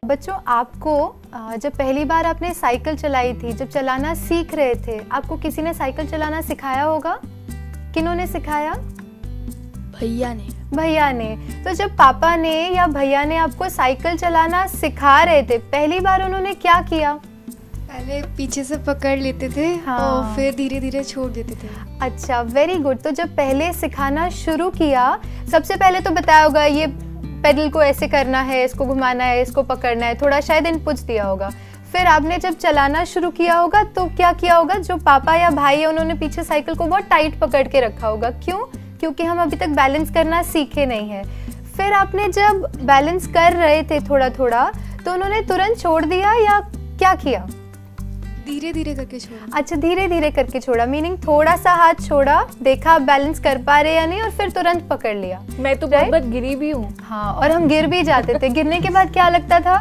बच्चों, आपको जब पहली बार आपने साइकिल चलाई थी, जब चलाना सीख रहे थे, आपको किसी ने साइकिल चलाना सिखाया होगा? किन्होंने सिखाया? भैया ने। तो जब पापा ने या भैया ने आपको साइकिल चलाना सिखा रहे थे, पहली बार उन्होंने क्या किया? पहले पीछे से पकड़ लेते थे। हाँ। और फिर धीरे धीरे छोड़ देते थे। अच्छा, वेरी गुड। तो जब पहले सिखाना शुरू किया, सबसे पहले तो बताया होगा ये पेडल को ऐसे करना है, इसको घुमाना है, इसको पकड़ना है, थोड़ा शायद इनपुट्स दिया होगा। फिर आपने जब चलाना शुरू किया होगा तो क्या किया होगा? जो पापा या भाई है उन्होंने पीछे साइकिल को बहुत टाइट पकड़ के रखा होगा। क्यों? क्योंकि हम अभी तक बैलेंस करना सीखे नहीं है। फिर आपने जब बैलेंस कर रहे थे थोड़ा थोड़ा, तो उन्होंने तुरंत छोड़ दिया या क्या किया? धीरे धीरे करके छोड़ा। अच्छा, धीरे धीरे करके छोड़ा, मीनिंग थोड़ा सा हाथ छोड़ा, देखा आप बैलेंस कर पा रहे या नहीं, और फिर तुरंत पकड़ लिया। मैं तो बहुत बार गिरी भी हूँ। हाँ, और हम गिर भी जाते थे। गिरने के बाद क्या लगता था?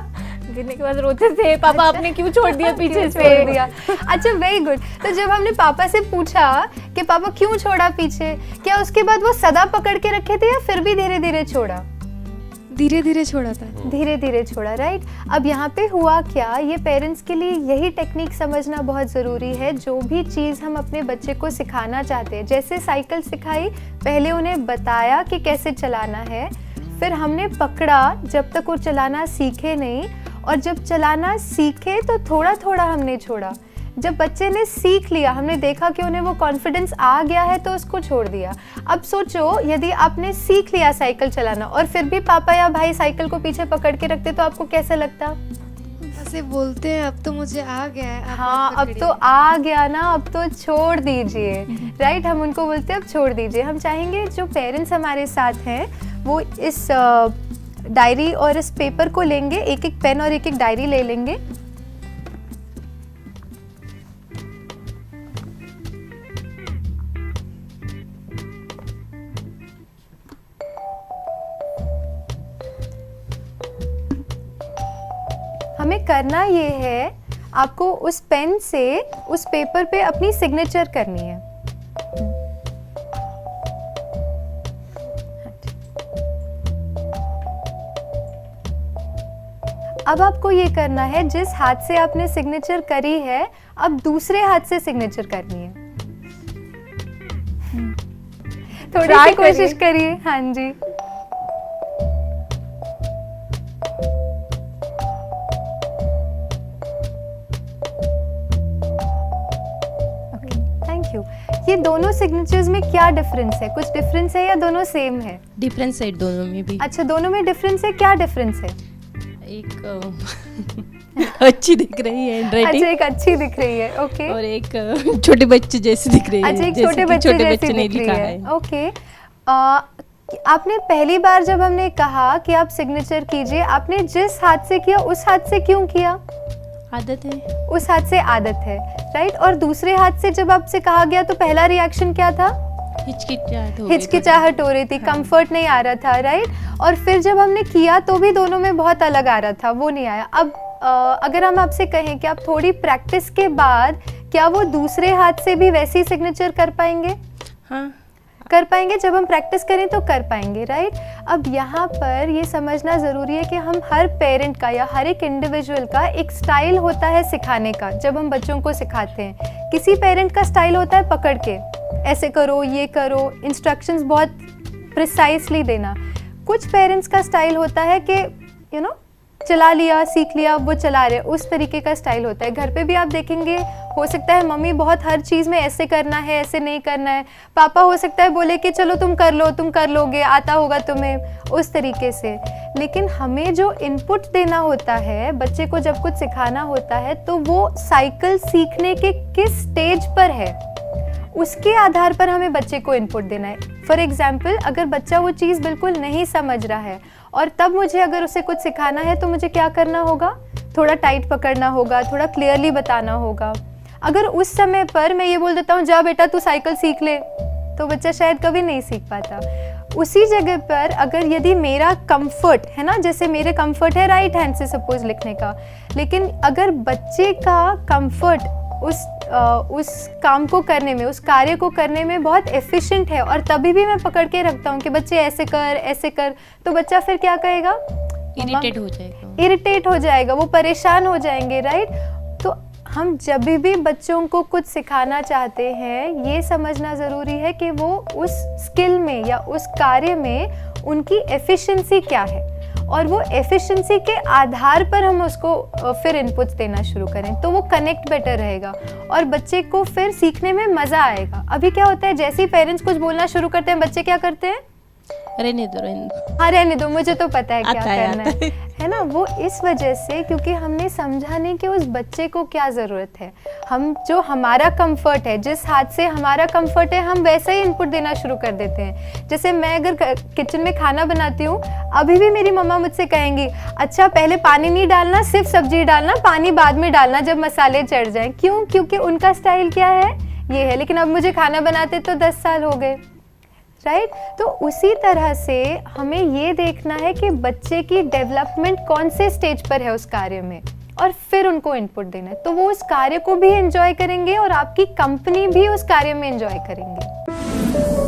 गिरने के बाद रोते थे, पापा आपने क्यों छोड़ दिया पीछे से? छोड़ दिया। अच्छा, वेरी गुड। तो जब हमने पापा से पूछा कि पापा क्यों छोड़ा पीछे, क्या उसके बाद वो सदा पकड़ के रखे थे या फिर भी धीरे धीरे छोड़ा? धीरे धीरे छोड़ा था। धीरे धीरे छोड़ा, राइट। अब यहाँ पे हुआ क्या, ये पेरेंट्स के लिए यही टेक्निक समझना बहुत ज़रूरी है। जो भी चीज़ हम अपने बच्चे को सिखाना चाहते हैं, जैसे साइकिल सिखाई, पहले उन्हें बताया कि कैसे चलाना है, फिर हमने पकड़ा जब तक वो चलाना सीखे नहीं, और जब चलाना सीखे तो थोड़ा थोड़ा हमने छोड़ा। जब बच्चे ने सीख लिया, हमने देखा कि उन्हें वो कॉन्फिडेंस आ गया है, तो उसको छोड़ दिया। अब सोचो, यदि आपने सीख लिया साइकिल चलाना और फिर भी पापा या भाई साइकिल को पीछे पकड़ के रखते तो आपको कैसे लगता? ऐसे बोलते हैं अब तो मुझे आ गया है, आप हाँ, मत अब तो पकड़िए। आ गया ना, अब तो छोड़ दीजिए, राइट। हम उनको बोलते हैं अब छोड़ दीजिए। हम चाहेंगे जो पेरेंट्स हमारे साथ हैं वो इस डायरी और इस पेपर को लेंगे, एक एक पेन और एक एक डायरी ले लेंगे। हमें करना ये है, आपको उस पेन से उस पेपर पे अपनी सिग्नेचर करनी है। अब आपको ये करना है, जिस हाथ से आपने सिग्नेचर करी है, अब दूसरे हाथ से सिग्नेचर करनी है। थोड़ी सी कोशिश करिए। हाँ जी। Thank you. ये दोनों सिग्नेचर्स में क्या डिफरेंस है? कुछ डिफरेंस है या दोनों सेम है? डिफरेंस है दोनों में भी। अच्छा, दोनों में डिफरेंस है। क्या डिफरेंस है? एक अच्छी दिख रही है हैंडराइटिंग। अच्छा, एक अच्छी दिख रही है, ओके। और एक छोटे बच्चे जैसी दिख रही है। अच्छा, एक जैसे छोटे कि बच्चे छोटे जैसी बच्चे ने दिख रही लिखा है, है। ओके। आपने पहली बार जब हमने कहा कि आप सिग्नेचर कीजिए, आपने जिस हाथ से किया उस हाथ से क्यों किया? आदत है। उस हाथ से आदत है, राइट। और दूसरे हाथ से जब आपसे कहा गया तो पहला रिएक्शन क्या था? हिचकिचाहट हो रही थी, कंफर्ट नहीं आ रहा था, राइट। और फिर जब हमने किया तो भी दोनों में बहुत अलग आ रहा था, वो नहीं आया। अब अगर हम आपसे कहें कि आप थोड़ी प्रैक्टिस के बाद क्या वो दूसरे हाथ से भी वैसी सिग्नेचर कर पाएंगे? हाँ, कर पाएंगे। जब हम प्रैक्टिस करें तो कर पाएंगे, राइट। अब यहाँ पर ये समझना ज़रूरी है कि हम हर पेरेंट का या हर एक इंडिविजुअल का एक स्टाइल होता है सिखाने का। जब हम बच्चों को सिखाते हैं, किसी पेरेंट का स्टाइल होता है पकड़ के ऐसे करो, ये करो, इंस्ट्रक्शंस बहुत प्रिसाइसली देना। कुछ पेरेंट्स का स्टाइल होता है कि चला लिया, सीख लिया, वो चला रहे, उस तरीके का स्टाइल होता है। घर पे भी आप देखेंगे, हो सकता है मम्मी बहुत हर चीज़ में ऐसे करना है, ऐसे नहीं करना है। पापा हो सकता है बोले कि चलो तुम कर लो, तुम कर लोगे, आता होगा तुम्हें, उस तरीके से। लेकिन हमें जो इनपुट देना होता है, बच्चे को जब कुछ सिखाना होता है, तो वो साइकिल सीखने के किस स्टेज पर है, उसके आधार पर हमें बच्चे को इनपुट देना है। फॉर एग्जाम्पल, अगर बच्चा वो चीज़ बिल्कुल नहीं समझ रहा है और तब मुझे अगर उसे कुछ सिखाना है, तो मुझे क्या करना होगा? थोड़ा टाइट पकड़ना होगा, थोड़ा क्लियरली बताना होगा। अगर उस समय पर मैं ये बोल देता हूँ, जा बेटा तू साइकिल सीख ले, तो बच्चा शायद कभी नहीं सीख पाता। उसी जगह पर अगर यदि मेरा कंफर्ट है ना, जैसे मेरे कंफर्ट है राइट हैंड से सपोज लिखने का, लेकिन अगर बच्चे का कंफर्ट उस काम को करने में, उस कार्य को करने में बहुत एफिशिएंट है, और तभी भी मैं पकड़ के रखता हूँ कि बच्चे ऐसे कर, तो बच्चा फिर क्या कहेगा? इरिटेट हो जाएगा। इरिटेट हो जाएगा, वो परेशान हो जाएंगे, राइट। तो हम जब भी बच्चों को कुछ सिखाना चाहते हैं, ये समझना ज़रूरी है कि वो उस स्किल में या उस कार्य में उनकी एफिशिएंसी क्या है, और वो एफिशिएंसी के आधार पर हम उसको फिर इनपुट्स देना शुरू करें, तो वो कनेक्ट बेटर रहेगा और बच्चे को फिर सीखने में मज़ा आएगा। अभी क्या होता है, जैसे ही पेरेंट्स कुछ बोलना शुरू करते हैं, बच्चे क्या करते हैं, रहने दो। हाँ रहने दो, मुझे तो पता है क्या आता है, करना आता है ना। वो इस वजह से क्योंकि हमने समझा नहीं कि उस बच्चे को क्या ज़रूरत है। हम जो हमारा कंफर्ट है, जिस हाथ से हमारा कंफर्ट है, हम वैसा ही इनपुट देना शुरू कर देते हैं। जैसे मैं अगर किचन में खाना बनाती हूँ, अभी भी मेरी मम्मा मुझसे कहेंगी, अच्छा पहले पानी नहीं डालना, सिर्फ सब्जी डालना, पानी बाद में डालना जब मसाले चढ़ जाएं। क्यों? क्योंकि उनका स्टाइल क्या है, ये है। लेकिन अब मुझे खाना बनाते तो 10 साल हो गए, राइट। तो उसी तरह से हमें ये देखना है कि बच्चे की डेवलपमेंट कौन से स्टेज पर है उस कार्य में, और फिर उनको इनपुट देना है, तो वो उस कार्य को भी एंजॉय करेंगे और आपकी कंपनी भी उस कार्य में एंजॉय करेंगे।